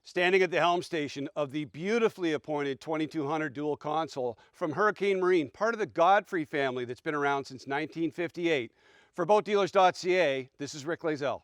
Standing at the helm station of the beautifully appointed 2200 dual console from Hurricane Marine, part of the Godfrey family that's been around since 1958. For Mydealers.ca, this is Rick Lazell.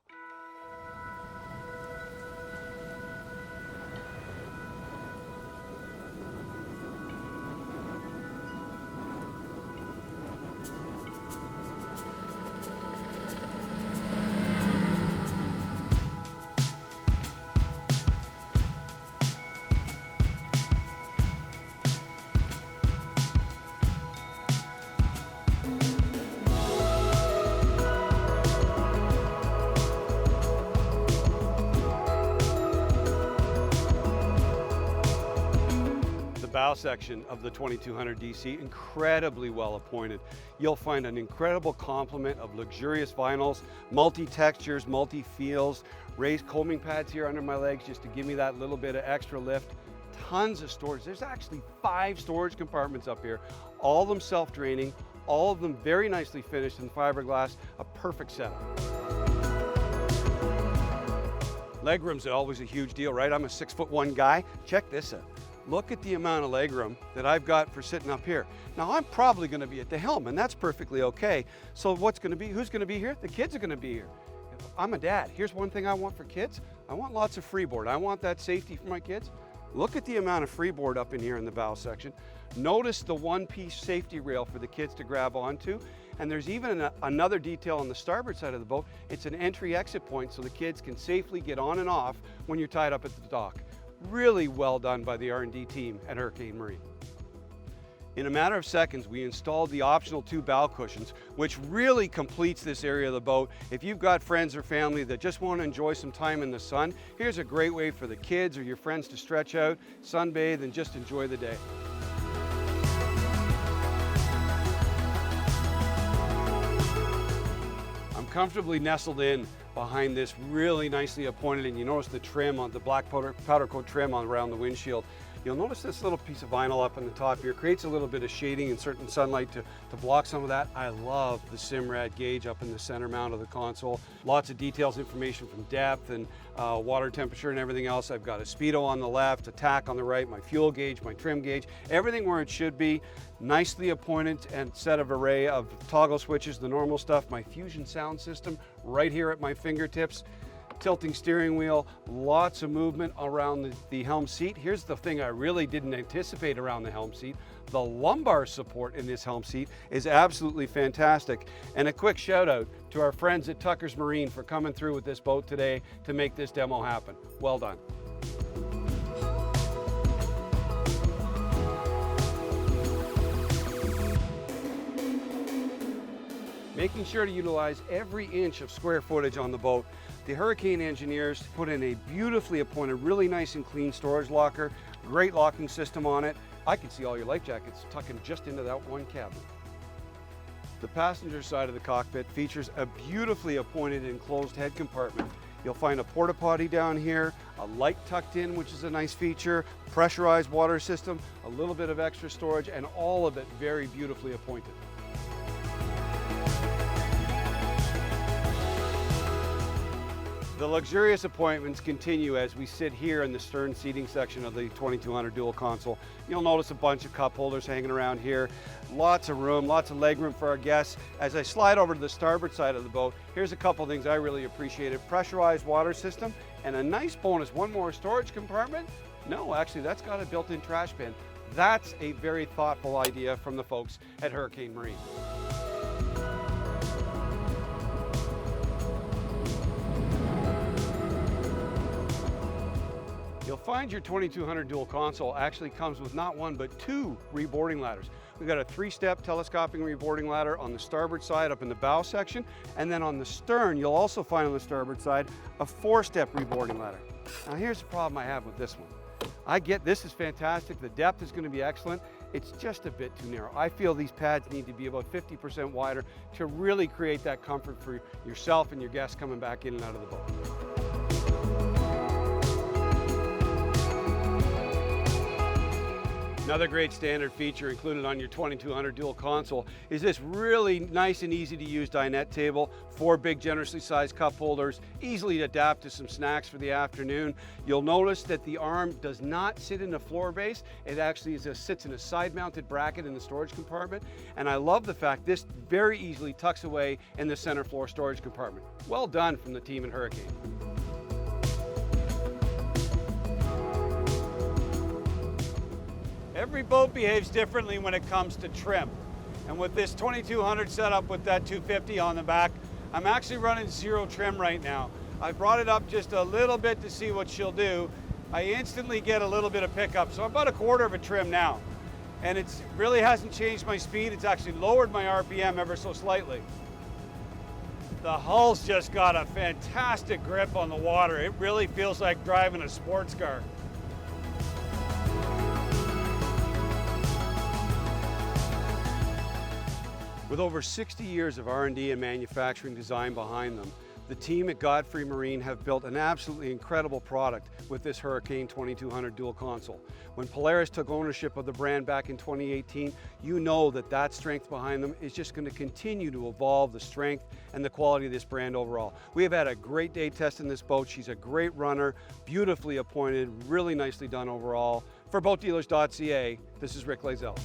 Bow section of the 2200 DC, incredibly well appointed. You'll find an incredible complement of luxurious vinyls, multi-textures, multi-feels, raised combing pads here under my legs just to give me that little bit of extra lift. Tons of storage. There's actually 5 storage compartments up here, all of them self-draining, all of them very nicely finished in fiberglass, a perfect setup. Legroom's always a huge deal, right? I'm a 6'1" guy. Check this out. Look at the amount of legroom that I've got for sitting up here. Now I'm probably going to be at the helm, and that's perfectly okay. So who's going to be here? The kids are going to be here. I'm a dad. Here's one thing I want for kids. I want lots of freeboard. I want that safety for my kids. Look at the amount of freeboard up in here in the bow section. Notice the one-piece safety rail for the kids to grab onto. And there's even another detail on the starboard side of the boat. It's an entry-exit point so the kids can safely get on and off when you're tied up at the dock. Really well done by the R&D team at Hurricane Marine. In a matter of seconds, we installed the optional 2 bow cushions, which really completes this area of the boat. If you've got friends or family that just want to enjoy some time in the sun, here's a great way for the kids or your friends to stretch out, sunbathe, and just enjoy the day. I'm comfortably nestled in behind this really nicely appointed, and you notice the trim on the black powder coat trim on around the windshield. You'll notice this little piece of vinyl up on the top here creates a little bit of shading and certain sunlight to block some of that. I love the Simrad gauge up in the center mount of the console. Lots of details, information from depth and water temperature and everything else. I've got a speedo on the left, a tack on the right, my fuel gauge, my trim gauge, everything where it should be. Nicely appointed and set of array of toggle switches, the normal stuff, my Fusion sound system right here at my fingertips. Tilting steering wheel, lots of movement around the helm seat. Here's the thing I really didn't anticipate around the helm seat. The lumbar support in this helm seat is absolutely fantastic. And a quick shout out to our friends at Tucker's Marine for coming through with this boat today to make this demo happen. Well done. Making sure to utilize every inch of square footage on the boat. The Hurricane engineers put in a beautifully appointed, really nice and clean storage locker, great locking system on it. I can see all your life jackets tucking just into that one cabinet. The passenger side of the cockpit features a beautifully appointed enclosed head compartment. You'll find a porta potty down here, a light tucked in, which is a nice feature, pressurized water system, a little bit of extra storage, and all of it very beautifully appointed. The luxurious appointments continue as we sit here in the stern seating section of the 2200 dual console. You'll notice a bunch of cup holders hanging around here. Lots of room, lots of leg room for our guests. As I slide over to the starboard side of the boat, here's a couple things I really appreciated. Pressurized water system and a nice bonus, one more storage compartment. No, actually that's got a built-in trash bin. That's a very thoughtful idea from the folks at Hurricane Marine. You'll find your 2200 dual console actually comes with not one, but 2 reboarding ladders. We've got a 3-step telescoping reboarding ladder on the starboard side up in the bow section, and then on the stern, you'll also find on the starboard side a 4-step reboarding ladder. Now here's the problem I have with this one. I get this is fantastic, the depth is going to be excellent, it's just a bit too narrow. I feel these pads need to be about 50% wider to really create that comfort for yourself and your guests coming back in and out of the boat. Another great standard feature included on your 2200 dual console is this really nice and easy to use dinette table. 4 big generously sized cup holders, easily to adapt to some snacks for the afternoon. You'll notice that the arm does not sit in the floor base. It actually sits in a side mounted bracket in the storage compartment. And I love the fact this very easily tucks away in the center floor storage compartment. Well done from the team at Hurricane. Every boat behaves differently when it comes to trim. And with this 2200 setup with that 250 on the back, I'm actually running 0 trim right now. I brought it up just a little bit to see what she'll do. I instantly get a little bit of pickup, so I'm about 1/4 of a trim now. And it really hasn't changed my speed. It's actually lowered my RPM ever so slightly. The hull's just got a fantastic grip on the water. It really feels like driving a sports car. With over 60 years of R&D and manufacturing design behind them, the team at Godfrey Marine have built an absolutely incredible product with this Hurricane 2200 dual console. When Polaris took ownership of the brand back in 2018, you know that strength behind them is just going to continue to evolve the strength and the quality of this brand overall. We have had a great day testing this boat. She's a great runner, beautifully appointed, really nicely done overall. For Mydealers.ca, this is Rick Lazell.